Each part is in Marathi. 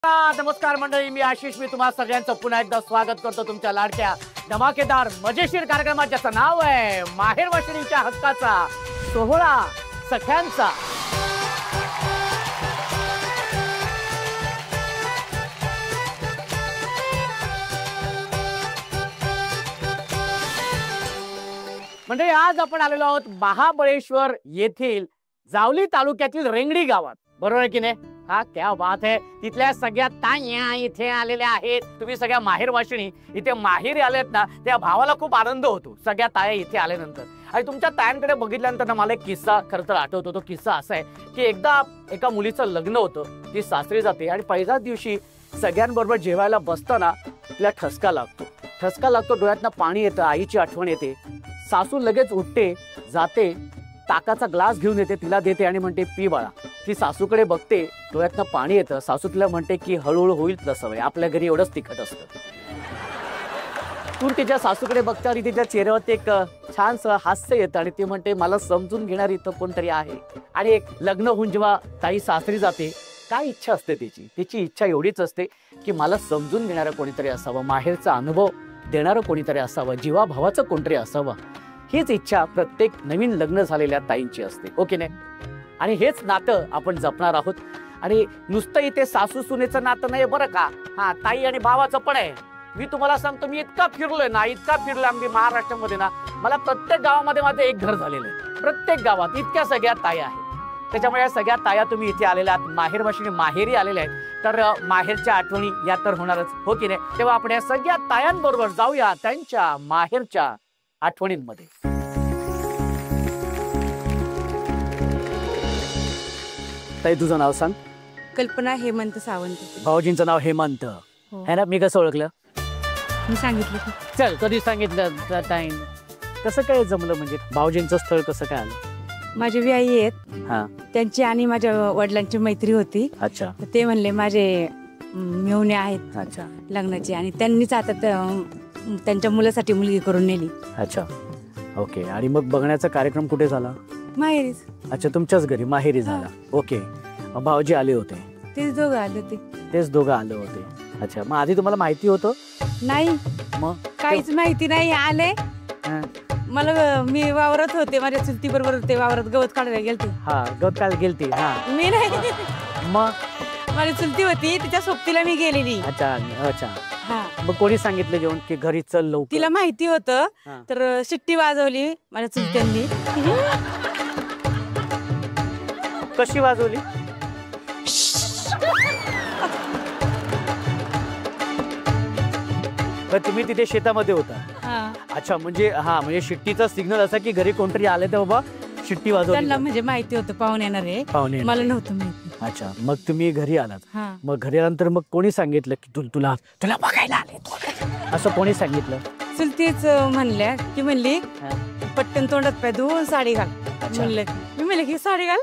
नमस्कार मंडळी, मी आशिष. मी तुम्हा सगळ्यांचं पुन्हा एकदा स्वागत करतो तुमच्या लाडक्या धमाकेदार मजेशीर कार्यक्रमात, ज्याचं नाव आहे माहेर वाशिणीच्या हक्काचा सोहळा सख्यांचा. मंडळी, आज आपण आलेलो आहोत महाबळेश्वर येथील जावली तालुक्यातील रेंगडी गावात. बरोबर आहे की नाही? हा, क्या बात आहे. तिथल्या सगळ्या ताया इथे आलेल्या आहेत. तुम्ही सगळ्या माहेर वाशिणी इथे माहेरी आलेत ना, त्या भावाला खूप आनंद होतो सगळ्या ताया इथे आल्यानंतर. आणि तुमच्या तायांकडे बघितल्यानंतर ना मला एक किस्सा खरं तर आठवतो. तो किस्सा असा आहे की एकदा एका मुलीचं लग्न होतं. ती सासरी जाते आणि पहिल्याच दिवशी सगळ्यांबरोबर जेवायला बसताना तिला ठसका लागतो. डोळ्यातनं पाणी येतं. आईची आठवण येते. सासू लगेच उठते, जाते, ताकाचा ग्लास घेऊन येते, तिला देते आणि म्हणते, पी बाळा. ती सासूकडे बघते, डोळ्यातनं पाणी येतं. सासू तिला म्हणते की हळूहळू होईल तुला सवय, आपल्या घरी एवढंच तिखट असतं. तू तिच्या सासूकडे बघता आणि तिच्या चेहऱ्यावरती एक छानसं हास्य येतं आणि ती म्हणते, मला समजून घेणारी इथं कोणतरी आहे. आणि एक लग्न होऊन जेव्हा ताई सासरी जाते, काय इच्छा असते तिची इच्छा एवढीच असते की मला समजून घेणारं कोणीतरी असावं, माहेरचा अनुभव देणारं कोणीतरी असावं, जीवाभावाचं कोणतरी असावं. हीच इच्छा प्रत्येक नवीन लग्न झालेल्या ताईंची असते, ओके नाही? आणि हेच नातं आपण जपणार आहोत. आणि नुसतं इथे सासू सुनेचं नातं नाही बरं का, हा, ताई आणि भावाचं पण आहे. मी तुम्हाला सांगतो, मी इतका फिरलोय आम्ही महाराष्ट्रामध्ये ना, मला प्रत्येक गावामध्ये माझं एक घर झालेलं आहे. प्रत्येक गावात इतक्या सगळ्या ताया आहेत. त्याच्यामुळे या सगळ्या ताया तुम्ही इथे आलेल्या आहात, माहेर वाशिणी माहेरी आलेल्या आहेत. तर माहेरच्या आठवणी या तर होणारच, हो की नाही? तेव्हा आपण या सगळ्या तायांबरोबर जाऊया त्यांच्या माहेरच्या आठवणींमध्ये. ताई, तुझं नाव सांग. कल्पना हेमंत सावंत. भाऊजींचं नाव हेमंत है ना? मी कसं ओळखलं? मी सांगितलं. चल, कधी सांगितलं ताई? कसं काय जमलं, म्हणजे भाऊजींचं स्थळ कसं काय आलं? माझे व्याई आहेत, हा, त्यांची आणि माझ्या वडिलांची मैत्री होती. अच्छा. ते म्हणले माझे मेहुणे आहेत, अच्छा, लग्नाची, आणि त्यांनीच आता त्यांच्या मुलासाठी मुलगी करून नेली. अच्छा, ओके. आणि मग बघण्याचा कार्यक्रम कुठे झाला? माहेरीच. अच्छा, तुमच्याच घरी माहेरी झाला, ओके. भाऊजी आले होते? तेच दोघं आले होते. तेच दोघं आले होते, अच्छा. मग आधी तुम्हाला माहिती होतं? नाही, मग काहीच माहिती नाही. आले, मला, मी वावरत होते, माझ्या चुलती बरोबर ते वावरात गवत काढायला गेलते. हा, गवत काढायला गेलती? हा, मी नाही, मग माझी चुलती होती, तिच्या सोबतीला मी गेलेली. अच्छा अच्छा. हा, मग कोणी सांगितलं जेवण की घरी चल लवकर? तिला माहिती होतं, तर शिट्टी वाजवली माझ्या चुलत्यांनी. कशी वाजवली? तुम्ही तिथे शेतामध्ये होता? अच्छा, म्हणजे शिट्टीचा सिग्नल असा की घरी कोणतरी आले तर बाबा शिट्टी वाजवली. त्यांना म्हणजे माहिती होतं पाहुणे येणार आहे, पाहुणे, मला नव्हतं माहिती. अच्छा, मग तुम्ही घरी आलात. मग घरी आल्यानंतर मग कोणी सांगितलं की तुला बघायला आले, असं कोणी सांगितलं? चुलतीच म्हणल्या की, म्हणली पटकन तोंडात पाय धुवून साडी घाल. म्हणलं, मी म्हणलं की साडी घाल.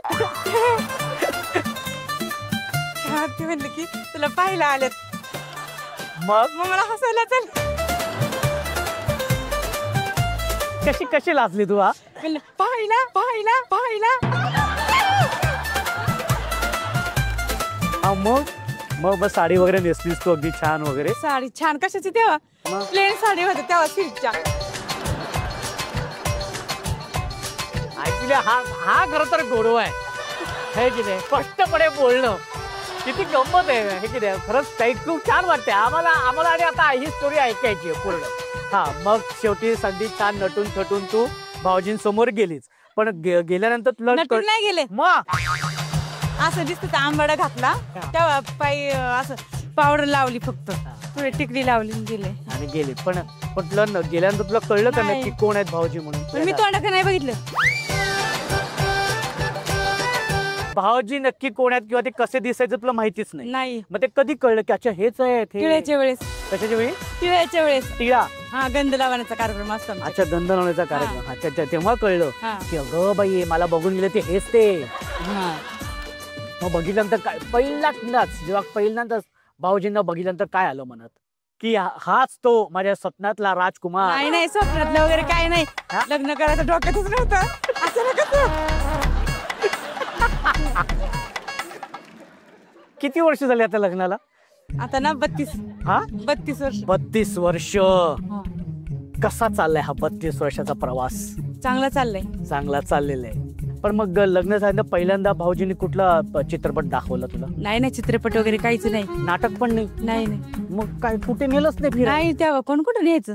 ते म्हणलं की तुला पाहायला आलेत. मग मला हसायला चाल. कशी लाजली तू? हा, पाहिला. मग साडी वगैरे नेसलीस तू, अगदी छान वगैरे. साडी छान कशाची? तेव्हा प्लेन साडी होती, तेव्हा सिल्कच्या. हा खरं तर गोडवा आहे की नाही? स्पष्टपणे बोलणं किती गंमत आहे, हे की नाही? खरंच काही खूप छान वाटते आम्हाला. आणि आता ही स्टोरी ऐकायची आहे पूर्ण. हा, मग शेवटी संधी छान नटून थटून तू भाऊजींसमोर गेलीच. पण गेल्यानंतर तुला नाही गेले, मग असं दिसत आंबाडा घातला, तेव्हा पायी असं पावडर लावली, फक्त थोडी टिकली लावली, गेले. आणि गेले. पण तुला गेल्यानंतर तुला कळलं का नक्की कोण आहेत भाऊजी म्हणून? मी तोंडाकडे नाही बघितलं. भाऊजी नक्की कोण आहेत किंवा ते कसे दिसायचं तुला माहितीच नाही. मग ते कधी कळलं की अच्छा हेच आहे? टिळ्याच्या वेळेस. कशाच्या वेळी? टिळ्याच्या वेळेस. टिळा? हा, गंध लावण्याचा कार्यक्रम असतो. अच्छा, गंध लावण्याचा कार्यक्रम. अच्छा, तेव्हा कळलं की अगं बाई, मला बघून गेले ते हेच ते. मग बघितल्यानंतर काय जेव्हा पहिल्यांदाच भाऊजींना बघितल्यानंतर काय आलं मनात? की हाच तो माझ्या स्वप्नातला राजकुमार? नाही, स्वप्नातलं वगैरे काय नाही. लग्न करायचं डोक्यातच नव्हतं. असं नका. किती वर्ष झाली आता लग्नाला? आता ना 32 हा 32 वर्ष. 32 वर्ष. हा. कसा चाललाय हा 32 वर्षाचा प्रवास? चांगला चाललंय. चांगला चाललेला आहे. पण मग लग्न झालं पहिल्यांदा भाऊजींनी कुठला चित्रपट दाखवला तुला? नाही चित्रपट वगैरे काहीच नाही. नाटक पण नाही? नाही. मग काय कुठे नेलंच नाही फिरायला? नाही तेव्हा कोण कुठं न्यायचं.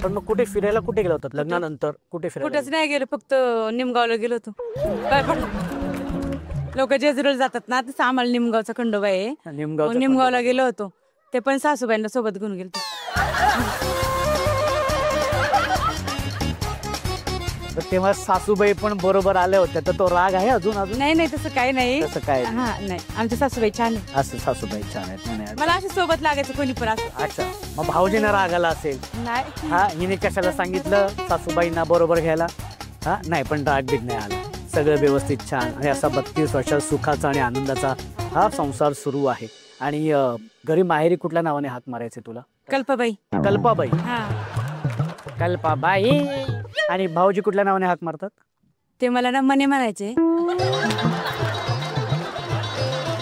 पण मग कुठे फिरायला कुठे गेला होता लग्नानंतर? कुठे फिरायला? कुठंच नाही गेलो, फक्त निमगावला गेलो होतो. काय पण लोक जेजुरीला जातात ना, तसं आम्हाला निमगावचा खंडोबा आहे. निमगावला गेलो होतो. ते पण सासूबाईंना सोबत घेऊन गेलो. तेव्हा सासूबाई पण बरोबर आल्या होत्या, तर तो राग आहे अजून? नाही तसं काही नाही. तसं काय? हा नाही, आमच्या सासूबाई छान आहे. असं सासूबाई छान आहेत? मला अशी सोबत लागायचं कोणी पण असं. अच्छा, मग भाऊजींना राग आला असेल? नाही. हा, हिने कशाला सांगितलं सासूबाईंना बरोबर घ्यायला? हा नाही, पण राग बिग नाही आला, सगळं व्यवस्थित छान. आणि असा 32 वर्षात सुखाचा आणि आनंदाचा हा संसार सुरू आहे. आणि घरी माहेरी कुठल्या नावाने हाक मारायचे तुला? कल्पाबाई. कल्पाबाई. हा, कल्पाबाई. आणि भाऊजी कुठल्या नावाने हाक मारतात? ते मला ना मने म्हणायचे.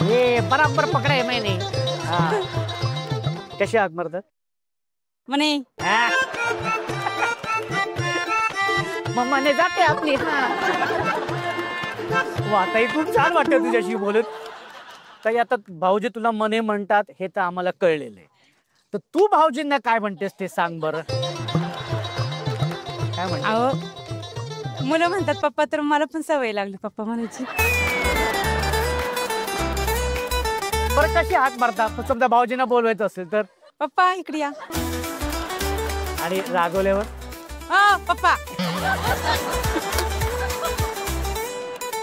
हे बराबर पकडाय मैंने. कशी हाक मारतात? मने. मग मने जाते आपली. ताई खूप छान वाटतं तुझ्याशी बोलत. ताई आता भाऊजी तुला मने म्हणतात हे तर आम्हाला कळलेलं आहे, तर तू भाऊजींना काय म्हणतेस ते सांग बरं. काय म्हणते? अहो मुलं म्हणतात पप्पा, तर मला पण सवय लागली पप्पा म्हणायची. बरं कशी हाक मारतात? समजा भाऊजींना बोलवायचं असेल तर? पप्पा इकडे या. आणि रागवल्यावर? हा पप्पा.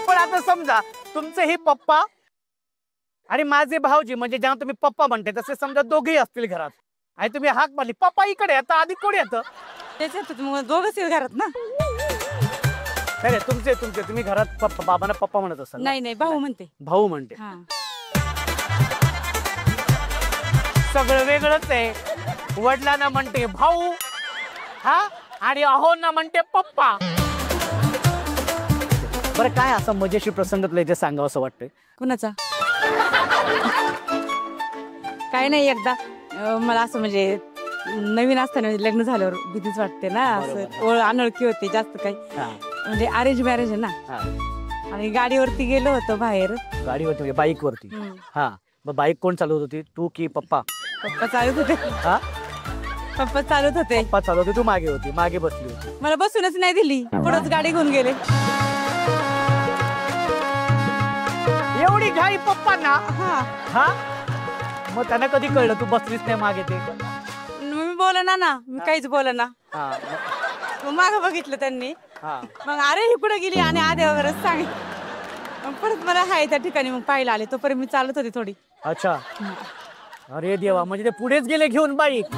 पण आता समजा तुमचे हे पप्पा आणि माझे भाऊजी, म्हणजे जेव्हा तुम्ही पप्पा म्हणते तसे समजा दोघेही असतील घरात आणि तुम्ही हाक मारली पप्पा इकडे, आता आधी कोण येतं? त्याच्यात मग दोघंच घरात ना. नाही तुमचे तुम्ही घरात पप्पा, बाबांना पप्पा म्हणत असाल? नाही भाऊ म्हणते. भाऊ म्हणते. सगळं वेगळंच आहे. वडिलांना म्हणते भाऊ, हा, आणि अहोंना म्हणते पप्पा. बरं काय असं मजेशीर प्रसंग तुला इथे सांगावं असं वाटतंय? कुणाचा? काय नाही, एकदा मला असं म्हणजे नवीन असताना लग्न झाल्यावर भीतीच वाटते ना, असं अनोळखी होती जास्त काही, म्हणजे अरेंज मॅरेज आहे ना. आणि गाडीवरती गेलो होतो बाहेर. गाडीवरती बाईक वरती? हा. मग बाईक कोण चालवत होती, तू की पप्पा? पप्पा चालवत होते. हा, पप्पा चालवत होते. पप्पा चालवत होते, तू मागे होती, मागे बसली होती. मला बसूनच नाही दिली, पुढंच गाडी घेऊन गेले. एवढी घाई पप्पांना? हा. मग त्यांना कधी कळलं तू बसलीच नाही मागे ते? मी बोलना ना, मी काहीच बोलना. माग बघितलं त्यांनी. मग अरे ही कुठे गेली आणि आधी वगैरे सांगितलं. परत मला हाय त्या ठिकाणी मग पाहायला आले, तोपर्यंत मी चालत होती थोडी. अच्छा. अरे देवा, म्हणजे ते पुढेच गेले घेऊन बाईक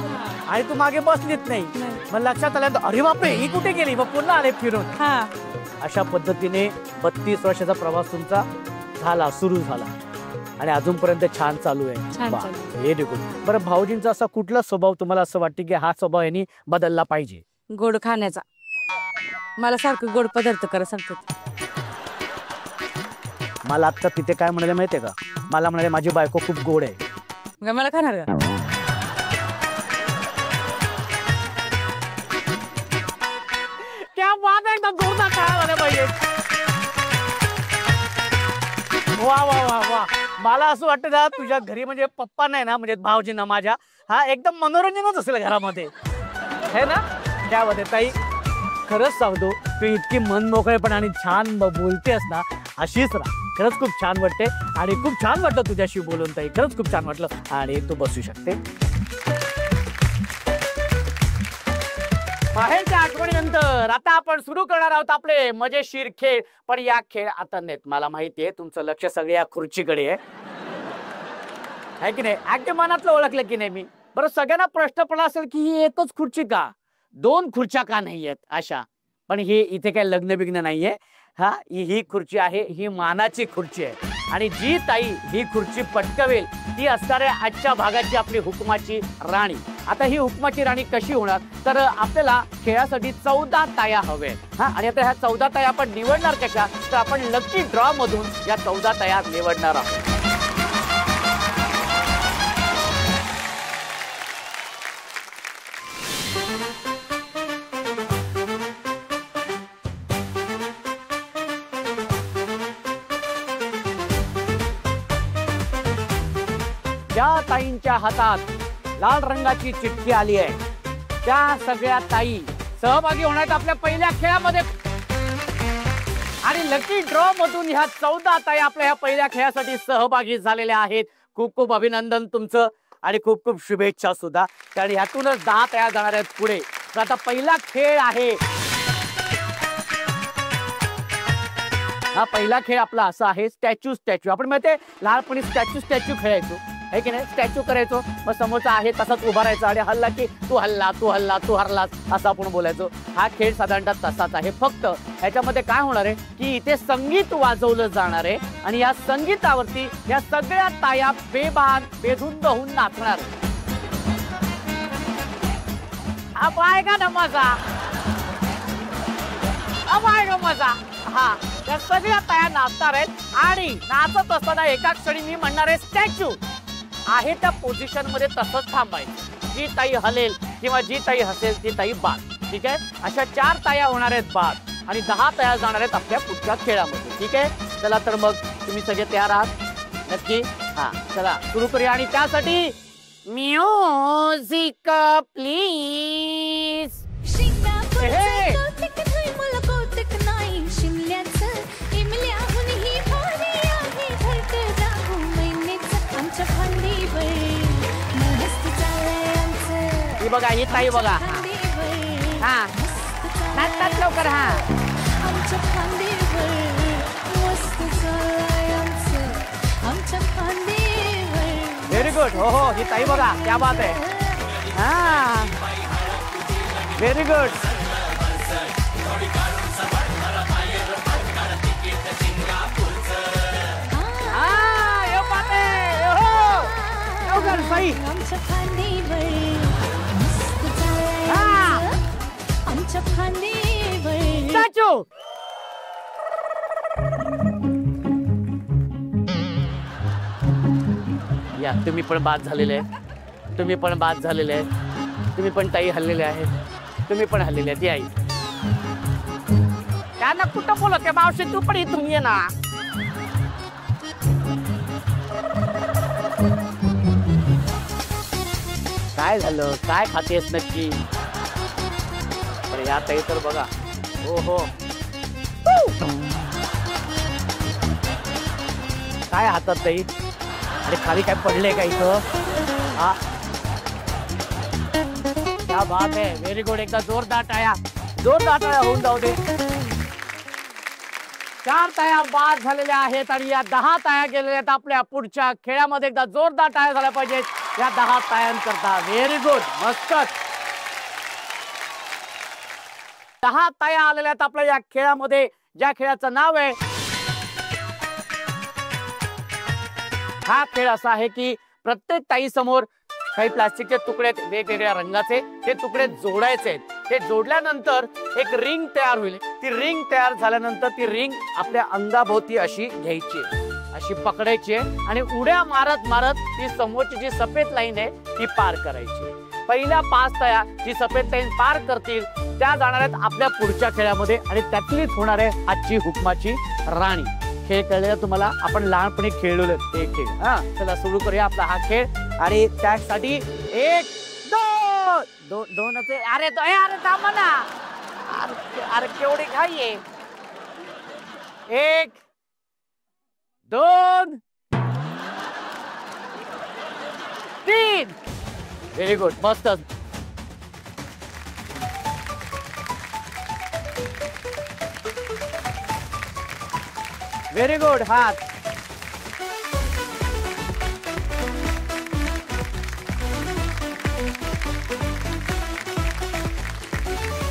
आणि तू मागे बसलीच नाही. मग लक्षात आलं अरे बापरे ही कुठे गेली, मग पुन्हा आले फिरून. अशा पद्धतीने 32 वर्षाचा प्रवास तुमचा झाला, सुरू झाला आणि अजूनपर्यंत छान चालू आहे. हे देखील. बरं भाऊजींचा असा कुठला स्वभाव तुम्हाला असं वाटतं की हा स्वभाव यांनी बदलला पाहिजे? गोड खाण्याचा. मला सारखं गोड पदार्थ करा सांगतात. मला आता तिथे काय म्हणाले माहितीये का, मला म्हणाले माझी बायको खूप गोड आहे. मला खाणार का? क्या बात आहे, एकदम जोरदार टाळ्या झाल्या पाहिजे. वा वा वा वा. मला असं वाटतं ना तुझ्या घरी म्हणजे पप्पा नाही ना, म्हणजे भाऊजींना माझ्या, हा एकदम मनोरंजनच असेल घरामध्ये, है ना? त्यामध्ये ताई खरंच सांगतो, तू इतकी मनमोकळेपणाने छान बोलतेस ना, अशीच राहा. खरंच खूप छान वाटते आणि खूप छान वाटलं तुझ्याशी बोलून ताई, खरंच खूप छान वाटलं. आणि तू बसू शकते. माहेरच्या आठवणीनंतर आता आपण सुरू करणार आहोत आपले मजेशीर खेळ. पण या खेळ आता नाहीत, मला माहितीये तुमचं लक्ष सगळे या खुर्चीकडे आहे की नाही? अगदी मनातलं ओळखलं की नाही मी? बरं सगळ्यांना प्रश्न पडला असेल की ही एकच खुर्ची का, 2 खुर्च्या का नाहीयेत अशा? पण ही इथे काही लग्न बिग्न नाहीये. हा, ही खुर्ची आहे, ही मानाची खुर्ची आहे. आणि जी ताई ही खुर्ची पटकवेल ती असणार आहे आजच्या भागाची आपली हुकमाची राणी. आता ही हुकमाची राणी कशी होणार, तर आपल्याला खेळासाठी 14 ताया हवे. हा, आणि आता ह्या 14 ताया आपण निवडणार कशा, तर आपण लकी ड्रॉ मधून या 14 ताया निवडणार आहोत. ज्या ताईंच्या हातात लाल रंगाची चिठ्ठी आली आहे त्या सगळ्या ताई सहभागी होणार आहेत आपल्या पहिल्या खेळामध्ये आणि लकी ड्रॉ मधून ह्या 14 ताई आपल्या ह्या पहिल्या खेळासाठी सहभागी झालेल्या आहेत. खूप खूप अभिनंदन तुमचं आणि खूप खूप शुभेच्छा सुद्धा. कारण ह्यातूनच 10 तयार जाणार आहेत पुढे. तर आता पहिला खेळ आहे हा पहिला खेळ आपला असा आहे स्टॅच्यू. आपण माहितीये लहानपणी स्टॅच्यू खेळायचो आहे की नाही. स्टॅच्यू करायचो मग समोरचा आहे तसाच उभा राहायचा आणि हल्ला की तू हल्ला तू हल्ला तू हरलास असं आपण बोलायचो. हा खेळ साधारणतः तसाच आहे. फक्त ह्याच्यामध्ये काय होणार आहे की इथे संगीत वाजवलं जाणार आहे आणि या संगीतावरती या सगळ्या ताया बेभान बेधुंद होऊन नाचणार. अब आएगा ना मजा, अब आएगा मजा. हा या सगळ्या ताया नाचणार आहेत आणि नाचत असताना एका क्षणी मी म्हणणार आहे स्टॅच्यू आहे त्या पोझिशन मध्ये तसंच थांबायचं. जी ताई हलेल किंवा जी ताई हसेल ती ताई बाद. ठीक आहे. अशा 4 ताया होणार आहेत बाद आणि 10 तया जाणार आहेत आपल्या पुढच्या खेळामध्ये. ठीक आहे. चला तर मग तुम्ही सगळे तयार आहात नक्की. हा चला सुरू करूया आणि त्यासाठी म्युझिक प्लीज. ही बघा ही ताई बघा. हा नाचतात लवकर. हा व्हेरी गुड. हो हो ही ताई बघा क्या बात आहे. हा व्हेरी गुड. सही स्टॅच्यू. या तुम्ही पण बाद झालेले आहे. तुम्ही पण बाद झालेले आहे. तुम्ही पण ताई हल्लेले आहेत. तुम्ही पण हल्लेले आहेत. आई त्यांना कुठं बोलत त्या मावशी तू पण इथून ये ना. काय झालं काय खातेस नक्की. पण या ताई तर बघा. हो हो काय हातात ताई. अरे खाली काय पडले का इथं. हा क्या बात आहे. Very good. एकदा जोरदार टाळ्या होऊन जाऊ दे. 4 ताया बाद झालेल्या आहेत आणि या 10 ताया गेलेल्या आहेत आपल्या पुढच्या खेळामध्ये. एकदा जोरदार टाळ्या झाल्या पाहिजेत या 10 तायांकरता. व्हेरी गुड मस्तच. 10 ताया आलेल्या आहेत आपल्या या खेळामध्ये ज्या खेळाचं नाव आहे. हा खेळ असा आहे की प्रत्येक ताई समोर काही प्लास्टिकचे तुकडे वेगवेगळ्या रंगाचे ते तुकडे जोडायचे आहेत. ते जोडल्यानंतर एक रिंग तयार होईल. ती रिंग तयार झाल्यानंतर ती रिंग आपल्या अंगाभोवती अशी घ्यायची अशी पकडायची आणि उड्या मारत मारत ती समोरची जी सफेद लाईन आहे ती पार करायची. पहिल्या 5 तया जी सफेद लाईन पार करतील त्या जाणार आहेत आपल्या पुढच्या खेळामध्ये आणि त्यातलीच होणार आहे आजची हुकमाची राणी. खेळ कळलेला तुम्हाला. आपण लहानपणी खेळलो ते खेळ. हा चला सुरू करूया आपला हा खेळ आणि त्यासाठी 1 2 2 अरे अरे थांबा ना. अरे केवढी घाई आहे. 1 2 3. व्हेरी गुड मस्त. Very good. हात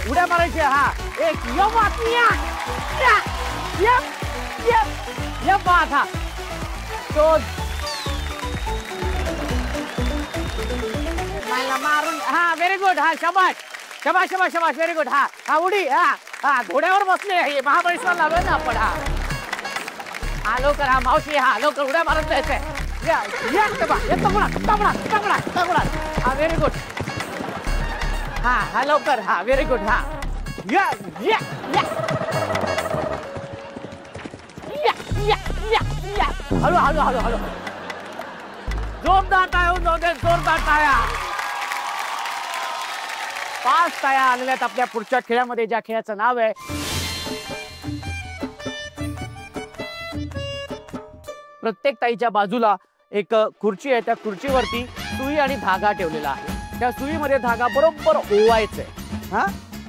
उड्या मारायच्या. हा एक या बात. हा तो मला मारून. हा व्हेरी गुड. हा शाबाश शाबाश शाबाश शाबाश. Very good. हा हा उडी. हा हा घोड्यावर बसले महाबळेश्वर लागलो ना आपण. हा हा लवकर. हा मावशी. हा लवकर उड्या मारत जायचंय. हा व्हेरी गुड. हा हा लवकर. हा व्हेरी गुड. हा या या या या या या हळू हळू हळू हळू. जोरदार टाळ्या होऊन जाऊ दे, जोरदार टाळ्या. 5 टाळ्या आलेल्या आहेत आपल्या पुढच्या खेळामध्ये, ज्या खेळाचं नाव आहे प्रत्येक ताईच्या बाजूला एक खुर्ची आहे. त्या खुर्चीवरती सुई आणि धागा ठेवलेला आहे. त्या सुईमध्ये धागा बरोबर ओवायचंय. हा,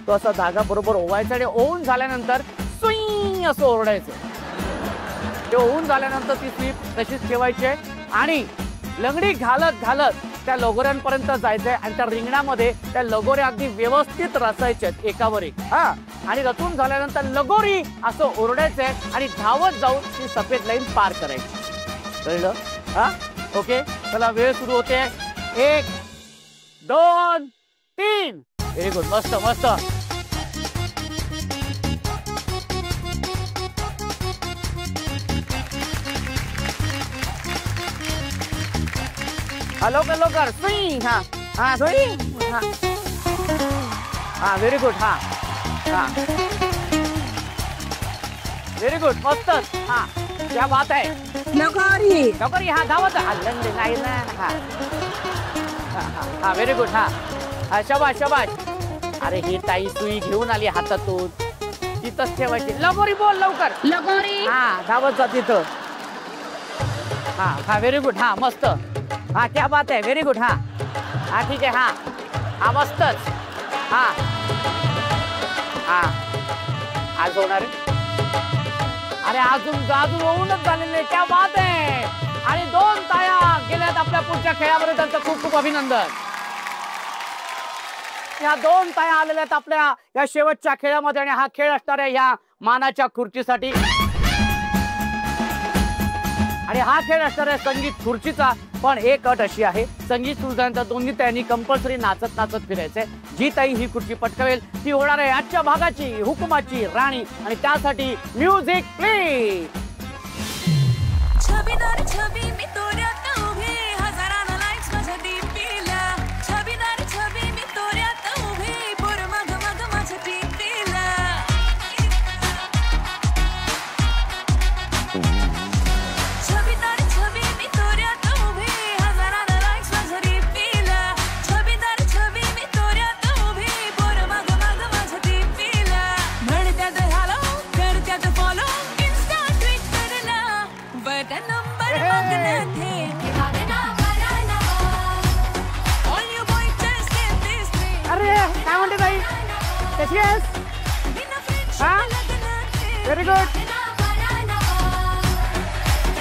तो असा धागा बरोबर ओवायचा आणि ओवून झाल्यानंतर सुई असं ओरडायचं. ते ओवून झाल्यानंतर ती सुई तशीच ठेवायची आणि लंगडी घालत घालत त्या लगोऱ्यांपर्यंत जायचंय आणि त्या रिंगणामध्ये त्या लगोऱ्या अगदी व्यवस्थित रचायच्या एकावर एक. हा, आणि रचून झाल्यानंतर लगोरी असं ओरडायचंय आणि धावत जाऊन ती सफेद लाईन पार करायची. कळलं? हा, ओके. चला, वेळ सुरू होते. 1 2 3. Very good. मस्त मस्त. लवकर लवकर. सुई. हा हा, सुई. हा हा, व्हेरी गुड. हा हा, व्हेरी गुड. मस्त. हा, क्या बात आहे. लगोरी. लगोरी. हा, धावत. लंगडी नाही ना. हा हा, व्हेरी गुड. हा हा, शबाश शबाश. अरे, ही ताई सुई घेऊन आली हातातून, तिथंच ठेवायची. लगोरी बोल लवकर. लगोरी. हा, धावत जा तिथं. हा हा, व्हेरी गुड. हा, मस्त. हा, क्या बात आहे. Very good. हा हा, ठीक आहे. हा हा, मस्तच. हा हा, आज होणार आहे. अरे, अजून होऊनच झालेले. क्या बात आहे. आणि 2 ताया गेल्यात आपल्या पुढच्या खेळामध्ये. त्यांचं खूप खूप अभिनंदन. या 2 ताया आलेल्या आहेत आपल्या या शेवटच्या खेळामध्ये आणि हा खेळ असणार आहे या मानाच्या खुर्चीसाठी. आणि हा खेळ असणार आहे संगीत खुर्चीचा. पण एक अट अशी आहे, संगीत सुरू झाल्यानंतर दोन्ही ताईंनी कंपल्सरी नाचत नाचत फिरायचंय. जी ताई ही खुर्ची पटकावेल ती होणार आहे आजच्या भागाची हुकुमाची राणी. आणि त्यासाठी म्युझिक प्लीज. छबीदार छबी मी तोऱ्यात उभी, हजारांना लाईक्स माझ्या डीपीला. छबीदार छबी मी तोऱ्यात उभी, पोर मग मग माझ्या डीपीला. छबीदार छबी मी तोऱ्यात उभी, हजारांना लाईक्स माझ्या डीपीला. छबीदार छबी मी तोऱ्यात उभी, पोर मग मग माझ्या डीपीला. म्हणत्यात हॅलो, करत्यात फॉलो, इन्स्टा ट्विटरला. बट नंबर मागण्यात हे All you boys just get this thing. अरे, काय म्हणते ताई, कशी आहेस? हा, very good.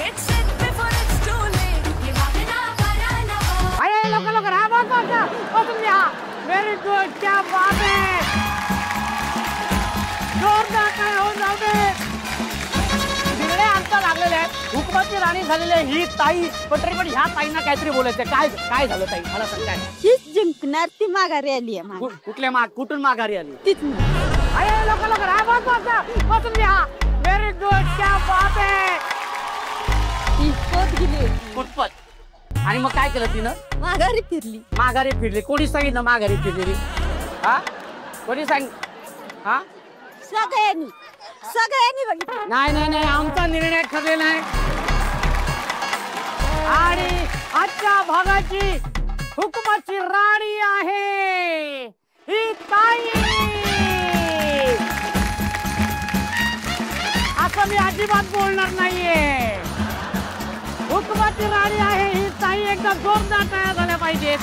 It's it before it's too late. अरे, लवकर लवकर. हा, बस घ्या. Very good. क्या बात आहे. जोरदार काय होऊन जाऊ दे. तिकडे अंतर लागलेले आहेत. हुकुमाची राणी झालेली आहे ही ताई. पण तरी पण ह्या ताईंना काहीतरी बोलायचं. काय झालं ताई, मला सांग. काय हीच जिंकणार, ती माघारी आली आहे. कुठून माघारी आली? तीच. अरे, लवकर लवकर. हा, बस घ्या. Very good. क्या बात आहे. ती पोत गेली, पुटपट. आणि मग काय केलं तिनं? माघारी फिरली. माघारी फिरली. कोणी सांगितलं माघारी फिरलेली? हा, कोणी सांग? हा, सगळ्यांनी बघितलं. नाही नाही नाही, आमचा निर्णय ठरलेला आहे. आणि आजच्या भागाची हुकुमाची राणी आहे ही ताई. असं मी अजिबात बोलणार नाहीये. हुकुमाची राणी आहे ही ताई. एकदा जोरदार टाळ्या झाल्या पाहिजेत.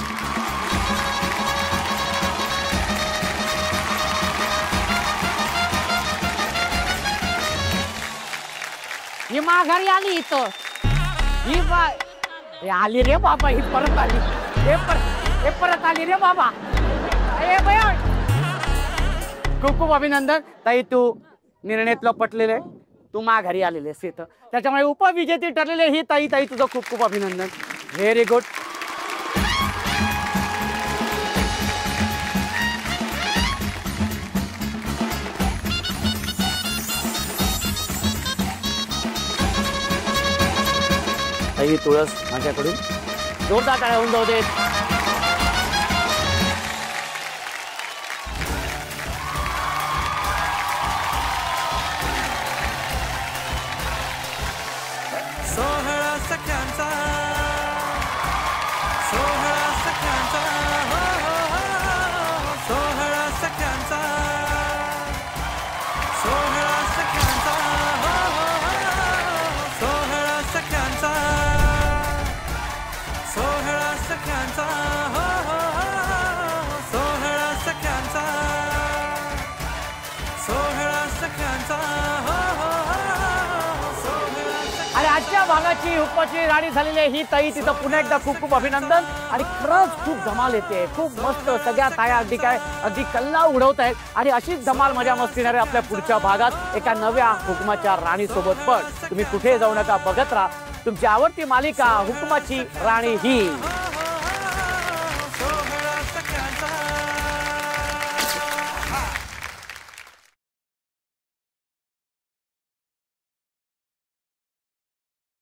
ही माघारी आली इथं. ही आली रे बाबा. ही परत आली. हे परत आली रे बाबा. खूप खूप अभिनंदन ताई. तू निर्णयातलं पटलेलं आहे. तू माघारी आलेली आहेस इथं. त्याच्यामुळे उपविजेती ठरलेली ही ताई. तुझं खूप खूप अभिनंदन. Very good. ताई, तुळस माझ्याकडून जोरदार टाळ्या होऊन जाऊ देत. सोहळा सख्यांचा सख्यांचा हो हो हो सोहळा सख्यांचा सोहळा सख्यांचा हो हो हो सोहळा आणि आजच्या भागाची हुक्माची राणी झालेली आहे ही ताई, तिथं पुन्हा एकदा खूप खूप अभिनंदन. आणि खरंच खूप धमाल येते, खूप मस्त. सगळ्या ताया अगदी कल्ला उडवत आहेत आणि अशीच धमाल मजा मस्ती आपल्या पुढच्या भागात एका नव्या हुकमाच्या राणी सोबत. पण तुम्ही कुठे जाऊ नका, बघत राहा तुमची आवडती मालिका हुकमाची राणी ही.